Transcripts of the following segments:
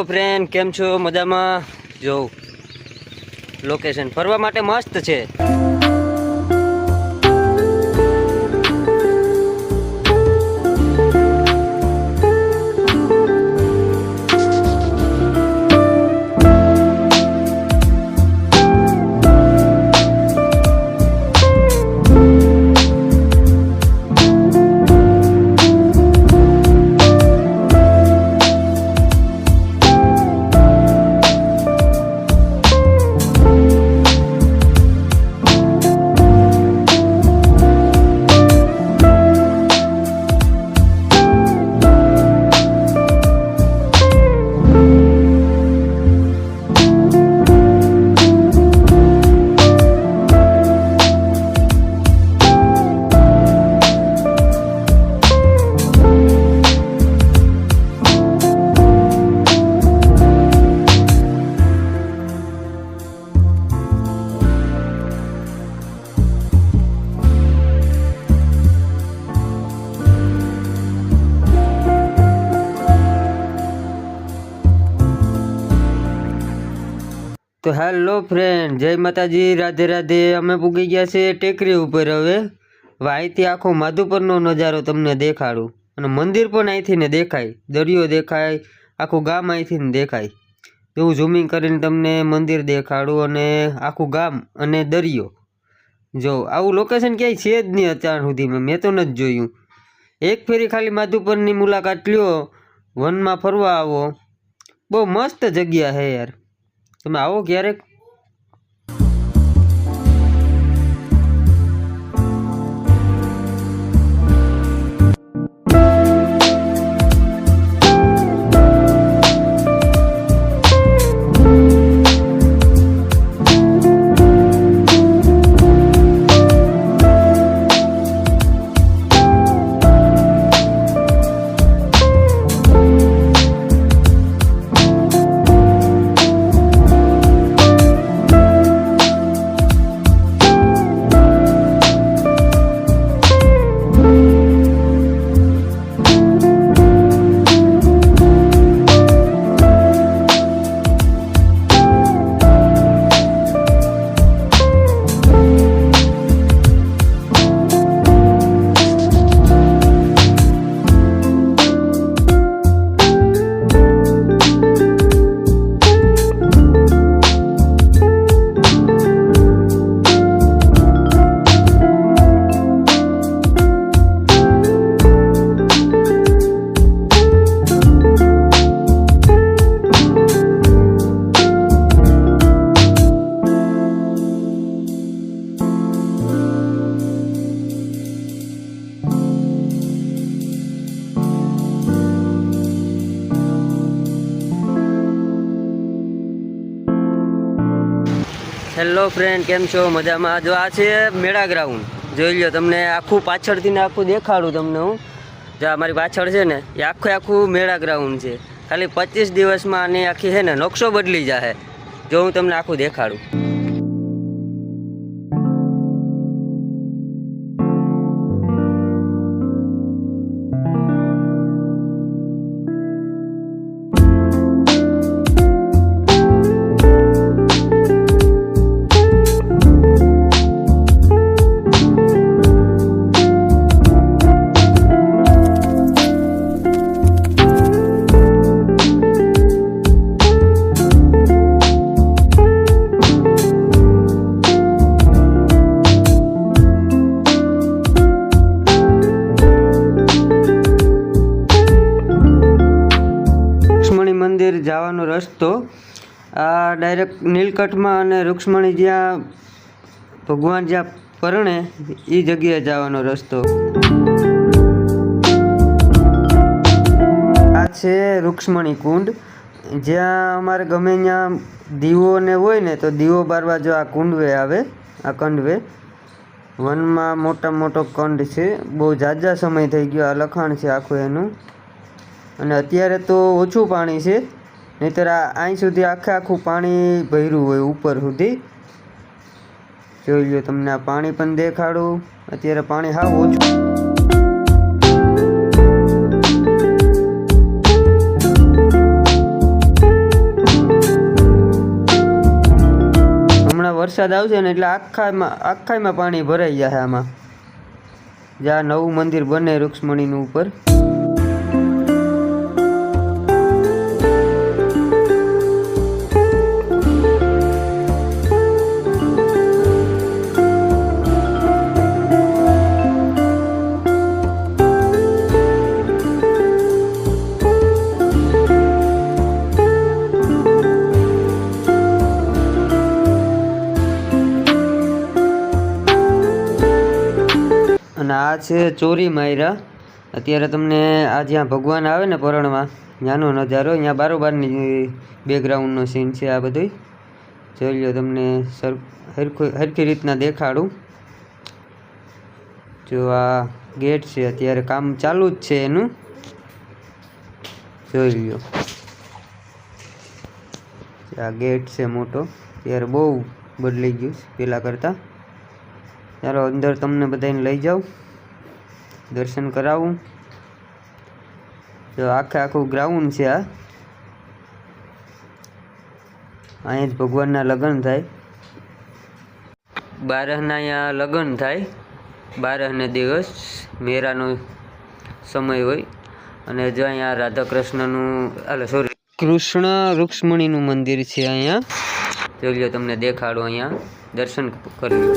Friend, કેમ છો? મજામાં? જો લોકેશન ફરવા માટે મસ્ત છે. તો હેલો ફ્રેન્ડ, જય માતાજી, રાધે રાધે. અમે પૂગી ગયા છે ટેકરી ઉપર. હવે અહીંથી આખો માધુપરનો નજારો તમને દેખાડું, અને મંદિર પણ અહીંથી ને દેખાય, દરિયો દેખાય, આખું ગામ અહીંથી ને દેખાય. એવું ઝૂમિંગ કરીને તમને મંદિર દેખાડું અને આખું ગામ અને દરિયો. જો આવું લોકેશન ક્યાંય છે જ નહીં અત્યાર સુધીમાં, મેં તો નથી જોયું. એક ફેરી ખાલી માધુપરની મુલાકાત લ્યો, વનમાં ફરવા આવો, બહુ મસ્ત જગ્યા છે યાર. તમે આવો ક્યારેક. હેલો ફ્રેન્ડ, કેમ છો? મજામાં? જો આ છે મેળા ગ્રાઉન્ડ. જોઈ લો, તમને આખું પાછળથી ને આખું દેખાડું તમને હું. જો મારી પાછળ છે ને, એ આખું મેળા ગ્રાઉન્ડ છે. ખાલી 25 દિવસમાં આની આખી છે ને નકશો બદલી જાય. જો હું તમને આખું દેખાડું. મંદિર જવાનો રસ્તો આ ડાયરેક્ટ નીલકંઠમાં, અને રૂક્ષ્મણી જ્યાં ભગવાન જ્યાં પરણે એ જગ્યાએ જવાનો રસ્તો. આ છે રૂક્ષ્મણી કુંડ, જ્યાં અમારે ગમે ત્યાં દીવો ને હોય ને તો દીવો બારવા જો આ કુંડવે આવે. આ કંડવે વનમાં મોટો કંડ છે. બહુ ઝાઝા સમય થઈ ગયો. આ લખાણ છે આખું એનું. અને અત્યારે તો ઓછું પાણી છે, નહીંતર અહીં સુધી આખું પાણી ભર્યું હોય ઉપર સુધી. જોઈ લો, તમને આ પાણી પણ દેખાડું. અત્યારે પાણી હાવ ઓછું. વરસાદ આવશે ને એટલે આખામાં પાણી ભરાઈ જશે આમાં. જ્યાં નવું મંદિર બને રૂક્ષ્મણીનું ઉપર. અને આ છે ચોરી માયરા. અત્યારે તમને આ જ્યાં ભગવાન આવે ને પરણમાં ત્યાંનો નજારો, અહીંયા બારોબારની બેકગ્રાઉન્ડનો સીન છે આ બધું. જોઈ લો, તમને સરખી રીતના દેખાડું. જો આ ગેટ છે, અત્યારે કામ ચાલુ જ છે એનું. જોઈ લો, આ ગેટ છે મોટો. ત્યારે બહુ બદલાઈ ગયું છે પહેલાં કરતાં. ચાલો અંદર તમને બધાને લઈ જાઉં, દર્શન કરાવું. જો આખું ગ્રાઉન્ડ છે આ. અહીંયા જ ભગવાનના લગ્ન થાય. 12ના અહીંયા લગ્ન થાય. 12ને દિવસ મેરાનો સમય હોય. અને જો અહીંયા રાધા કૃષ્ણનું કૃષ્ણ રૂક્ષ્મણીનું મંદિર છે અહીંયા. જોઈ લો, તમને દેખાડો, અહીંયા દર્શન કરી લો.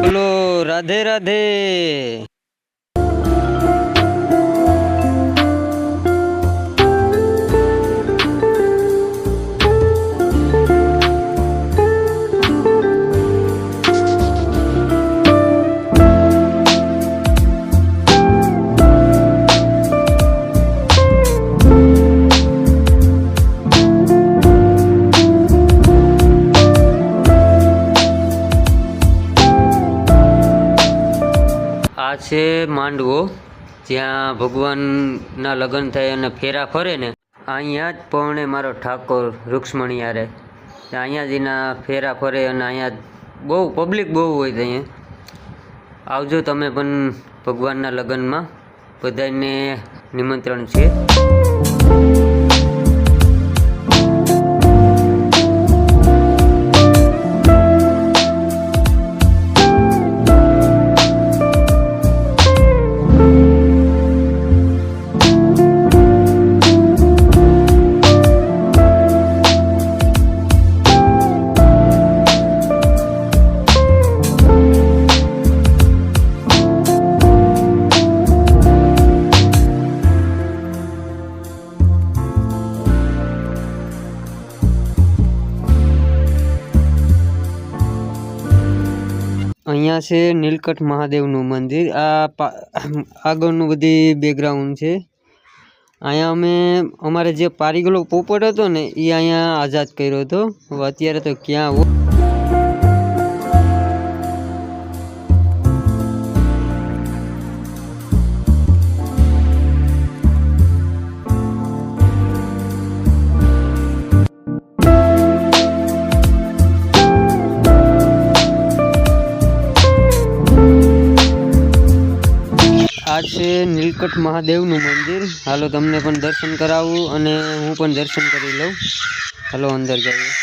બોલો રાધે રાધે. આ છે માંડવો, જ્યાં ભગવાનના લગ્ન થાય અને ફેરા ફરે ને, અહીંયા જ પૌણે મારો ઠાકોર રૂક્ષ્મણી યારે. અહીંયા જ એના ફેરા ફરે અને અહીંયા બહુ પબ્લિક બહુ હોય છે. અહીંયા આવજો તમે પણ ભગવાનના લગ્નમાં, બધાને નિમંત્રણ છે. અહીંયા છે નીલકંઠ મહાદેવનું મંદિર. આ આગળનું બધી બેકગ્રાઉન્ડ છે. અહીંયા અમારે જે પારીગલો પોપટ હતો ને એ અહીંયા આઝાદ કર્યો હતો. હવે અત્યારે તો ક્યાં આ છે નીલકંઠ મહાદેવનું મંદિર. હાલો તમને પણ દર્શન કરાવું અને હું પણ દર્શન કરી લઉં. હાલો અંદર જઈએ.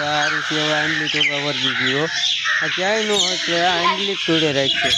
આ રીતે હવે આંબલી ટોપા વર્ગી ગયો. આ ક્યાંય નો એટલે આ આંબલી તોડે રાખશે.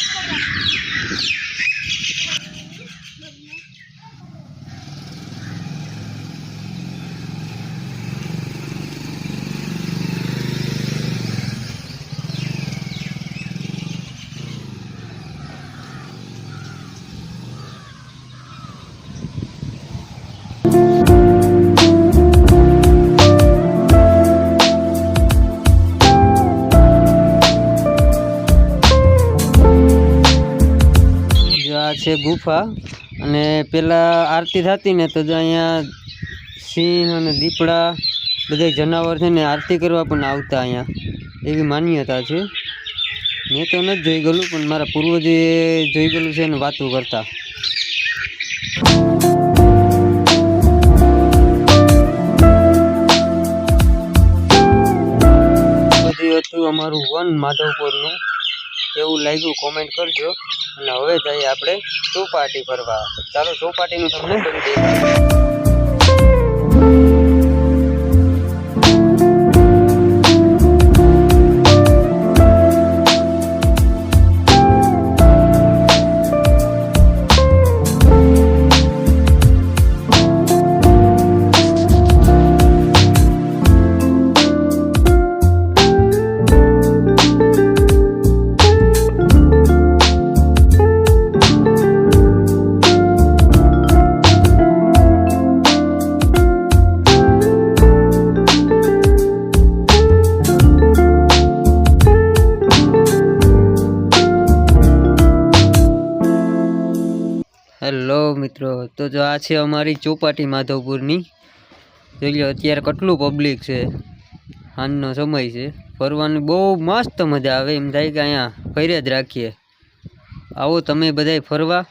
આ છે ગુફા અને પેલા આરતી થતી ને તો અહીંયા સિંહ અને દીપડા બધા જનાવર છે ને આરતી કરવા પણ આવતા અહીંયા, એવી માન્યતા છે. મેં તો નથી જોઈ ગયેલું પણ મારા પૂર્વજે જોઈ ગયેલું છે ને વાતો કરતા. બધું હતું અમારું વન માધવપુરનું. કેવું લાગ્યું કોમેન્ટ કરજો. અને હવે જઈએ આપણે ચોપાટી ફરવા. ચાલો ચોપાટીનું તમને બધું દેખાડું. હેલો મિત્રો, તો જો આ છે અમારી ચોપાટી માધવપુરની. જોઈ લો અત્યારે કેટલું પબ્લિક છે, સાંજનો સમય છે, ફરવાની બહુ મસ્ત મજા આવે. એમ થાય કે અહીંયા ફર્યા જ રાખીએ. આવો તમે બધાય ફરવા,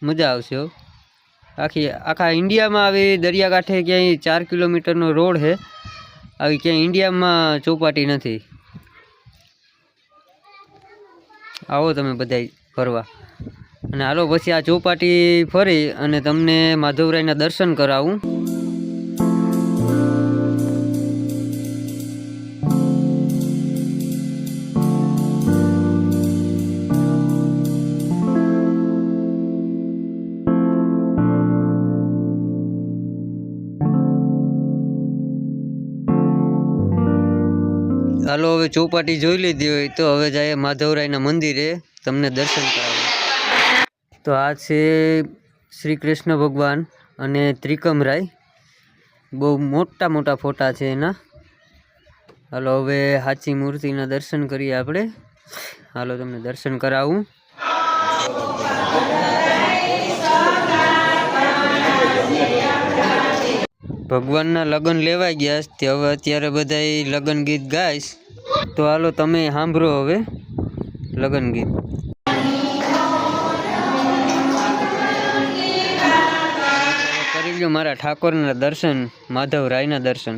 મજા આવશે. આખા ઇન્ડિયામાં આવી દરિયાકાંઠે ક્યાંય 4 કિલોમીટરનો રોડ છે, આવી ક્યાંય ઇન્ડિયામાં ચોપાટી નથી. આવો તમે બધાય ફરવા. અને હાલો પછી આ ચોપાટી ફરી અને તમને માધવરાયના દર્શન કરાવું. હાલો હવે ચોપાટી જોઈ લીધી હોય તો હવે જાય માધવરાયના મંદિરે તમને દર્શન કરાવું. તો આ છે શ્રી કૃષ્ણ ભગવાન અને ત્રિકમરાય, બહુ મોટા મોટા ફોટા છે એના. હાલો હવે સાચી મૂર્તિના દર્શન કરીએ આપણે. હાલો તમને દર્શન કરાવું. ભગવાનના લગ્ન લેવાઈ ગયા તે હવે અત્યારે બધા લગ્ન ગીત ગાઈશ. તો હાલો તમે સાંભળો હવે લગ્ન ગીત. કરી લો મારા ઠાકોરના દર્શન, માધવરાયના દર્શન.